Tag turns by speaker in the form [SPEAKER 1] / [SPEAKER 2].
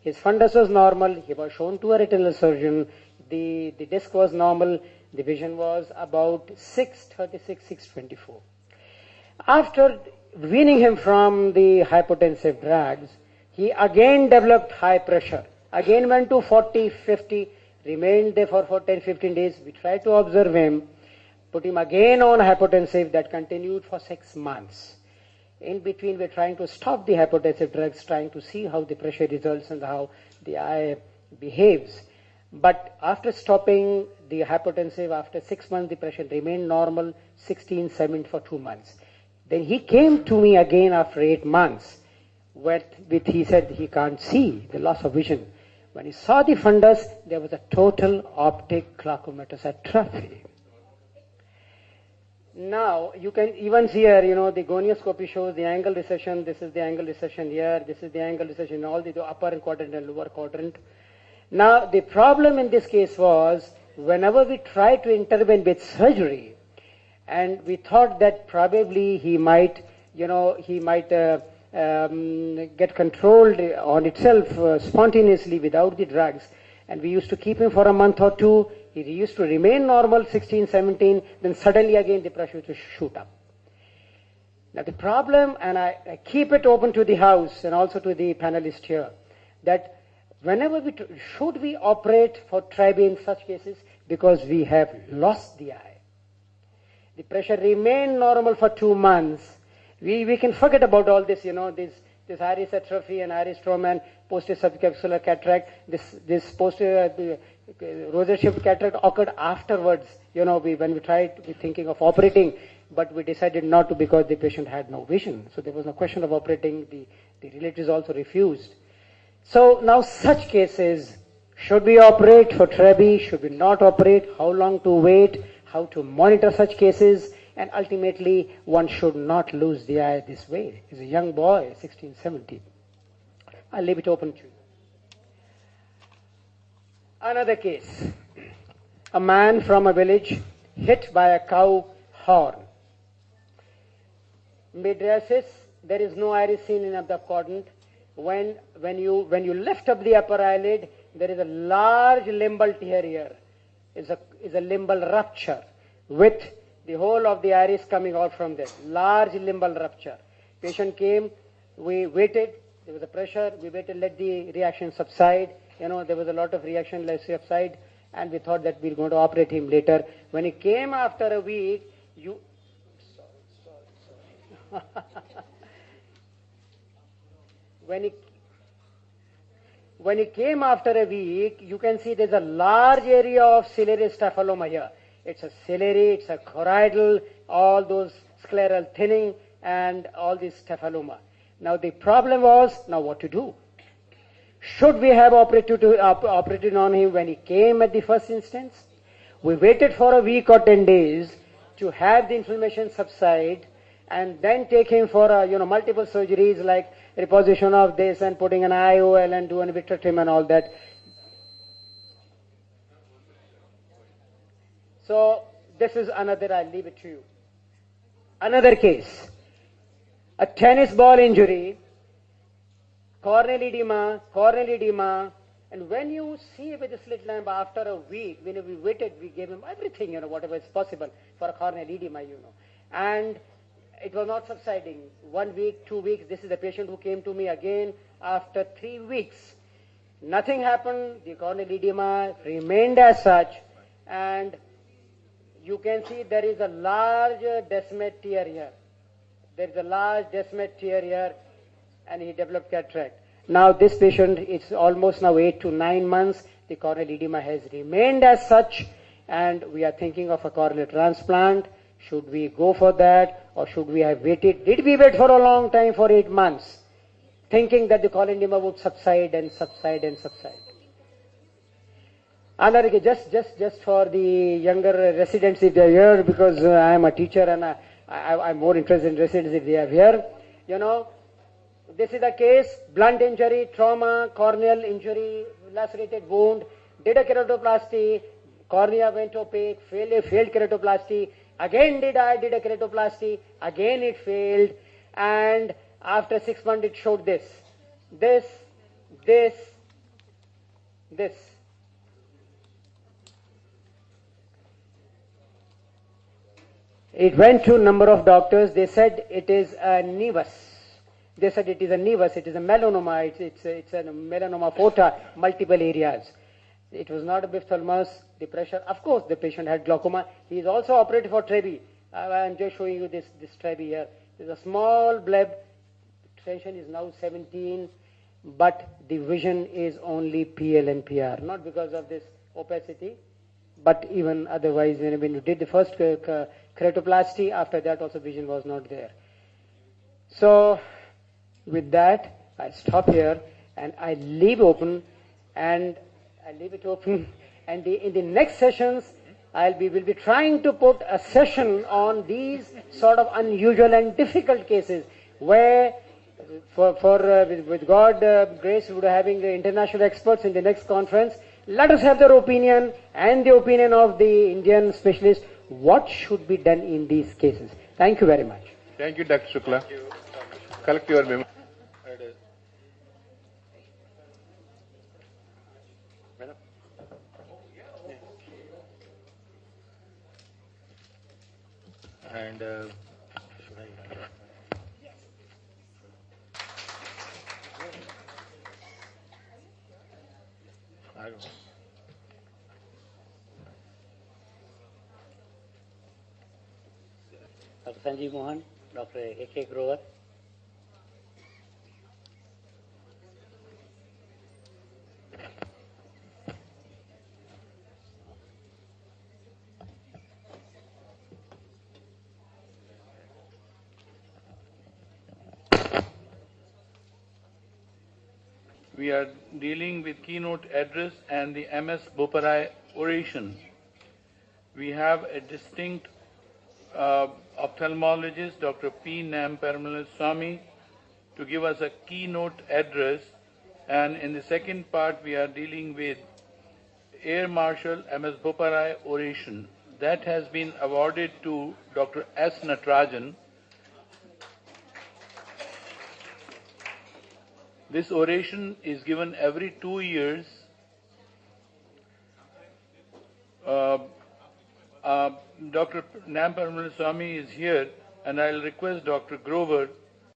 [SPEAKER 1] His fundus was normal. He was shown to a retinal surgeon. The disc was normal. The vision was about 636, 624. After weaning him from the hypotensive drugs, he again developed high pressure. Again went to 40, 50, remained there for 10, 15 days. We tried to observe him, put him again on hypotensive. That continued for 6 months. In between, we're trying to stop the hypotensive drugs, trying to see how the pressure results and how the eye behaves. But after stopping the hypotensive, after 6 months, the pressure remained normal, 16, 17 for 2 months. Then he came to me again after 8 months, with he said he can't see, the loss of vision. When he saw the fundus, there was a total optic glaucomatous atrophy. Now, you can even see here, the gonioscopy shows the angle recession. This is the angle recession here. This is the angle recession in all the upper quadrant and lower quadrant. Now, the problem in this case was, whenever we tried to intervene with surgery, and we thought that probably he might get controlled on itself spontaneously without the drugs, and we used to keep him for a month or two. He used to remain normal, 16, 17, then suddenly again the pressure used to shoot up. Now the problem, and I keep it open to the house and also to the panelist here, that whenever should we operate for TRIB in such cases? Because we have lost the eye. The pressure remained normal for 2 months. We can forget about all this, this iris atrophy and iris trauma and posterior subcapsular cataract. This posterior rosette shift cataract occurred afterwards. When we tried thinking of operating, but we decided not to because the patient had no vision. So there was no question of operating. The relatives also refused. So now such cases, should we operate for TREBI? Should we not operate? How long to wait? How to monitor such cases? And ultimately, one should not lose the eye this way. He's a young boy, 16, 17. I'll leave it open to you. Another case. A man from a village hit by a cow horn. Mydriasis, there is no iris seen in the quadrant. When you lift up the upper eyelid, there is a large limbal tear here. Is a limbal rupture with the whole of the iris coming out from there. Large limbal rupture. Patient came, we waited, there was a pressure, we waited, let the reaction subside. There was a lot of reaction, let it subside, and we thought that we were going to operate him later. When he came after a week, sorry. When he came after a week, you can see there's a large area of ciliary staphyloma here. It's a ciliary, it's a choroidal, all those scleral thinning, and all this staphyloma. Now the problem was, now what to do? Should we have operated on him when he came at the first instance? We waited for a week or 10 days to have the inflammation subside, and then take him for multiple surgeries like reposition of this and putting an IOL and do an vitrectomy and all that. So this is another, I'll leave it to you. Another case, a tennis ball injury, corneal edema, and when you see with the slit lamp after a week, when we waited, we gave him everything, whatever is possible for a corneal edema, and it was not subsiding. 1 week, 2 weeks, this is the patient who came to me again after 3 weeks. Nothing happened, the corneal edema remained as such, and you can see there is a large descemet tear here. There is a large descemet tear here, and he developed cataract. Now this patient, it's almost now 8 to 9 months, the corneal edema has remained as such, and we are thinking of a corneal transplant. Should we go for that, or should we have waited? Did we wait for a long time, for 8 months, thinking that the corneal edema would subside and subside and subside? Another case, just for the younger residents if they are here, because I am a teacher and I'm more interested in residents if they are here. This is a case, blunt injury, trauma, corneal injury, lacerated wound, did a keratoplasty, cornea went opaque, failed keratoplasty, again did a keratoplasty, again it failed, and after 6 months it showed this, this. It went to a number of doctors. They said it is a nevus. They said it is a nevus. It is a melanoma. It's a melanoma foeta, multiple areas. It was not a biphthalmus. The pressure, of course, the patient had glaucoma. He is also operated for TREBI. I am just showing you this TREBI here. There's a small bleb. Tension is now 17, but the vision is only PL and PR. Not because of this opacity, but even otherwise, when you did the first keratoplasty, after that also vision was not there. So, with that, I stop here and I leave open, and I leave it open. And in the next sessions, we'll be trying to put a session on these sort of unusual and difficult cases where, with God grace, we'll be having international experts in the next conference. Let us have their opinion and the opinion of the Indian specialists. What should be done in these cases? Thank you very much.
[SPEAKER 2] Thank you, Dr. Shukla. Collect your memo.
[SPEAKER 3] And should I don't know. Dr. Sanjeev Mohan, Dr. A.K. Grover.
[SPEAKER 2] We are dealing with keynote address and the MS Boparai oration. We have a distinct ophthalmologist, Dr. P. Swami, to give us a keynote address. And in the second part, we are dealing with Air Marshal MS Boparai oration. That has been awarded to Dr. S. Natarajan. This oration is given every 2 years. Dr. Swami is here, and I'll request Dr. Grover